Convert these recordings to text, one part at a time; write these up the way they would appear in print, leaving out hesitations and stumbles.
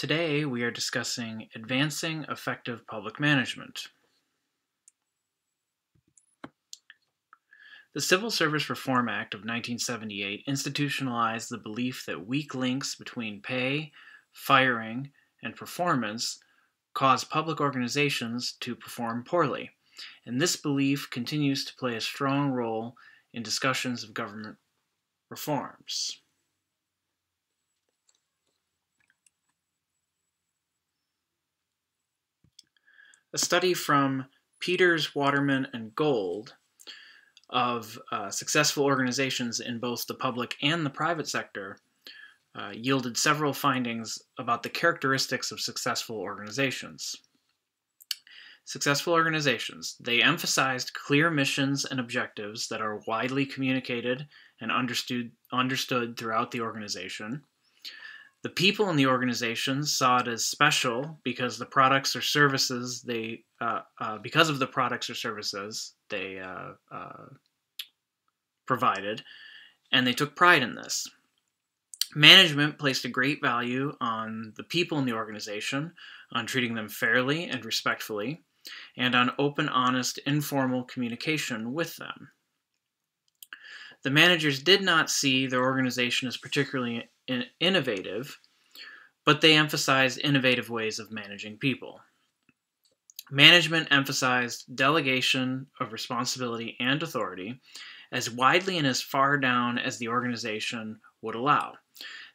Today we are discussing advancing effective public management. The Civil Service Reform Act of 1978 institutionalized the belief that weak links between pay, firing, and performance cause public organizations to perform poorly, and this belief continues to play a strong role in discussions of government reforms. A study from Peters, Waterman, and Gold of successful organizations in both the public and the private sector yielded several findings about the characteristics of successful organizations. Successful organizations, they emphasized clear missions and objectives that are widely communicated and understood throughout the organization. The people in the organization saw it as special because the products or services they provided, and they took pride in this. Management placed a great value on the people in the organization, on treating them fairly and respectfully, and on open, honest, informal communication with them. The managers did not see their organization as particularly innovative, but they emphasized innovative ways of managing people. Management emphasized delegation of responsibility and authority as widely and as far down as the organization would allow.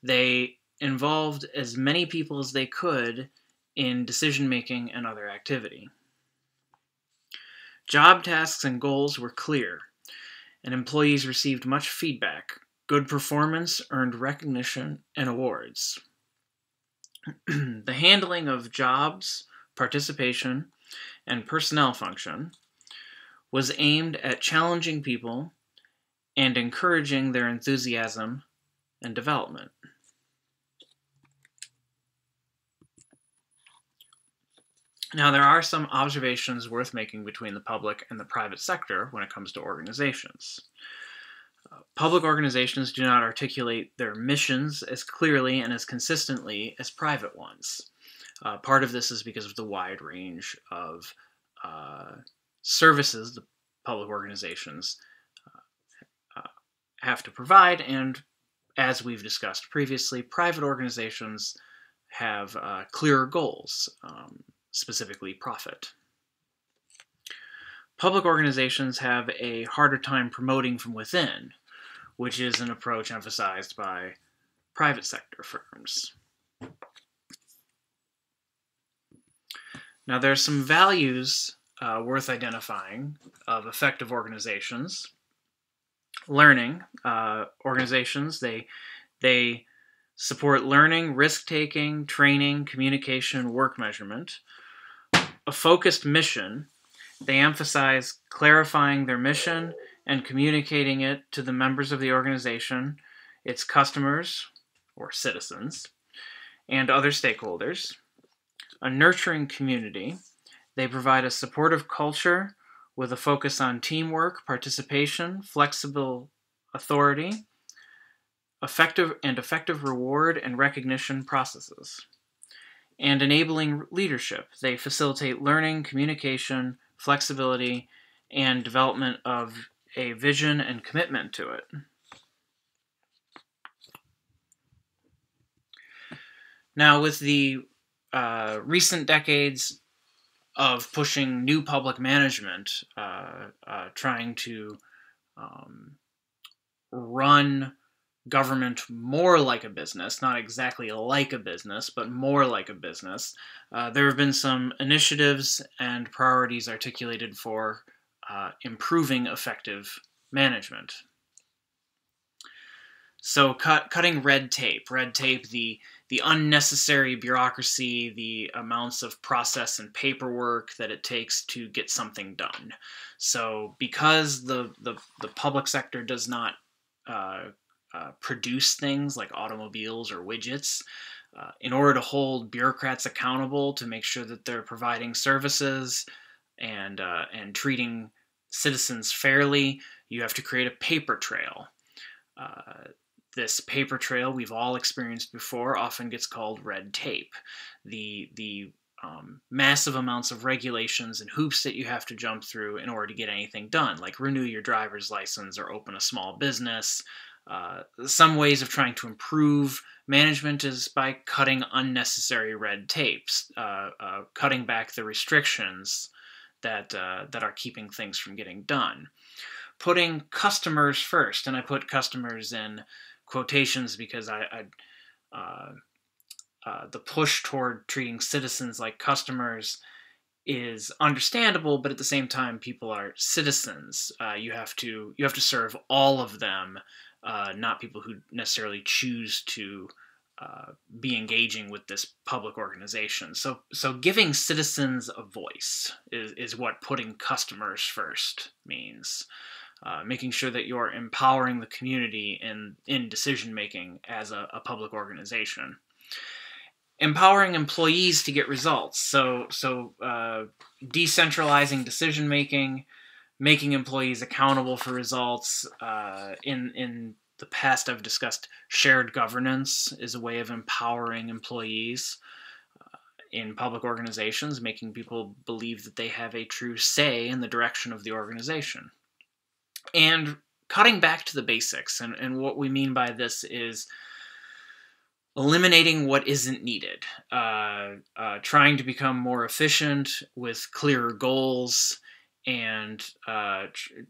They involved as many people as they could in decision-making and other activity. Job tasks and goals were clear, and employees received much feedback. Good performance earned recognition and awards. The handling of jobs, participation, and personnel function was aimed at challenging people and encouraging their enthusiasm and development. Now, there are some observations worth making between the public and the private sector when it comes to organizations. Public organizations do not articulate their missions as clearly and as consistently as private ones. Part of this is because of the wide range of services the public organizations have to provide, and as we've discussed previously, private organizations have clearer goals, specifically profit. Public organizations have a harder time promoting from within, which is an approach emphasized by private sector firms. Now, there are some values worth identifying of effective organizations. Learning organizations, they support learning, risk-taking, training, communication, work measurement. A focused mission, they emphasize clarifying their mission and communicating it to the members of the organization, its customers, or citizens, and other stakeholders. A nurturing community, they provide a supportive culture with a focus on teamwork, participation, flexible authority, effective reward and recognition processes. And enabling leadership, they facilitate learning, communication, flexibility, and development of a vision and commitment to it. Now, with the recent decades of pushing new public management, trying to run government more like a business, not exactly like a business, but more like a business, there have been some initiatives and priorities articulated for improving effective management. So cutting red tape, the unnecessary bureaucracy, the amounts of process and paperwork that it takes to get something done. So because the public sector does not produce things like automobiles or widgets, in order to hold bureaucrats accountable to make sure that they're providing services and treating citizens fairly, you have to create a paper trail. this paper trail we've all experienced before often gets called red tape. The massive amounts of regulations and hoops that you have to jump through in order to get anything done, like renew your driver's license or open a small business. Some ways of trying to improve management is by cutting unnecessary red tapes, cutting back the restrictions that are keeping things from getting done. Putting customers first, and I put customers in quotations because the push toward treating citizens like customers is understandable, but at the same time, people are citizens. You have to serve all of them, not people who necessarily choose to be engaging with this public organization. So giving citizens a voice is what putting customers first means. Making sure that you're empowering the community in decision-making as a public organization. Empowering employees to get results. So decentralizing decision-making, making employees accountable for results. In the past, I've discussed shared governance is a way of empowering employees in public organizations, making people believe that they have a true say in the direction of the organization. And cutting back to the basics. And what we mean by this is eliminating what isn't needed, trying to become more efficient with clearer goals, and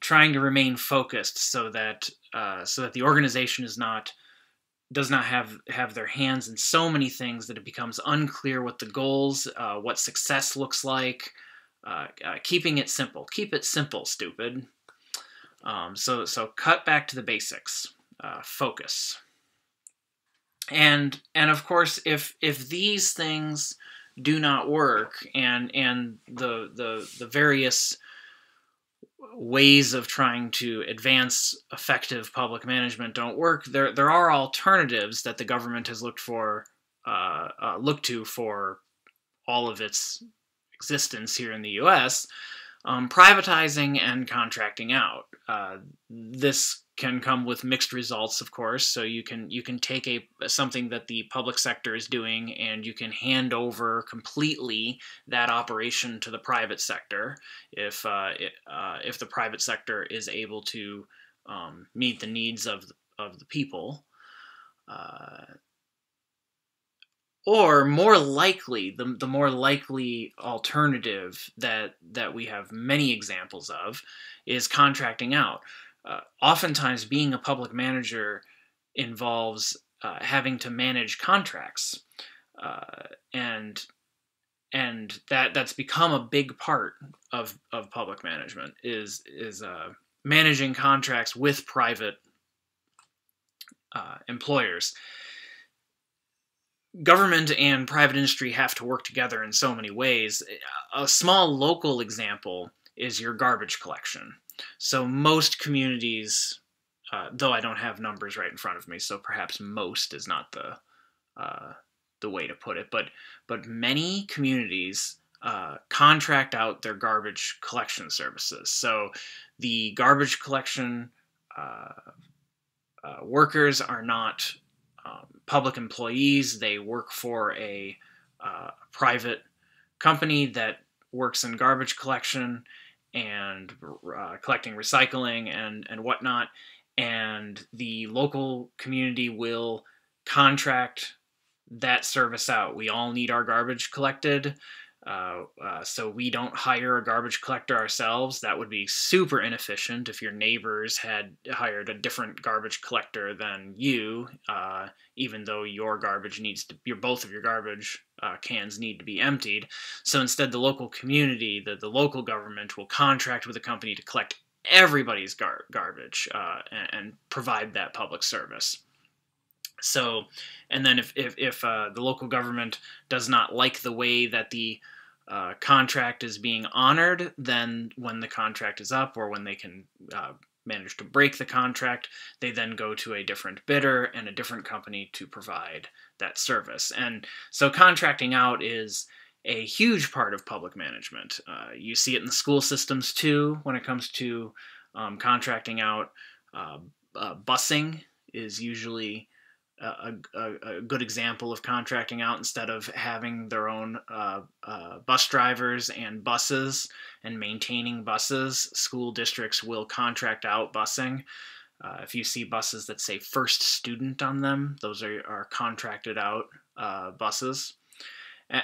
trying to remain focused so that the organization does not have their hands in so many things that it becomes unclear what the goals, what success looks like. Keeping it simple. Keep it simple, stupid. So cut back to the basics. Focus. And of course, if these things do not work, and the various ways of trying to advance effective public management don't work, there are alternatives that the government has looked to for all of its existence here in the U.S. Privatizing and contracting out. This can come with mixed results, of course. So you can take something that the public sector is doing, and you can hand over completely that operation to the private sector if the private sector is able to meet the needs of the people. Or more likely, the more likely alternative that we have many examples of is contracting out. Oftentimes, being a public manager involves having to manage contracts, and that's become a big part of public management is managing contracts with private employers. Government and private industry have to work together in so many ways. A small local example is your garbage collection. So most communities, though I don't have numbers right in front of me, so perhaps most is not the way to put it, but many communities contract out their garbage collection services. So the garbage collection workers are not public employees. They work for a private company that works in garbage collection and collecting recycling and whatnot. And the local community will contract that service out. We all need our garbage collected. So we don't hire a garbage collector ourselves. That would be super inefficient if your neighbors had hired a different garbage collector than you, even though your garbage both of your garbage cans need to be emptied. So instead, the local community, the local government will contract with a company to collect everybody's garbage and provide that public service. So, and then if the local government does not like the way that the contract is being honored, then when the contract is up, or when they can manage to break the contract, they then go to a different bidder and a different company to provide that service. And so contracting out is a huge part of public management. You see it in the school systems too, when it comes to contracting out busing is usually a good example of contracting out. Instead of having their own bus drivers and buses and maintaining buses, school districts will contract out busing. If you see buses that say first student on them, those are contracted out buses.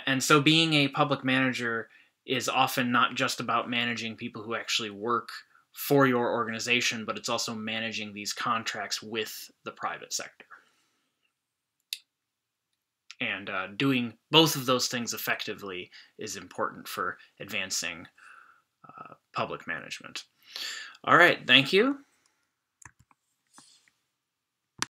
And so being a public manager is often not just about managing people who actually work for your organization, but it's also managing these contracts with the private sector. And doing both of those things effectively is important for advancing public management. All right, thank you.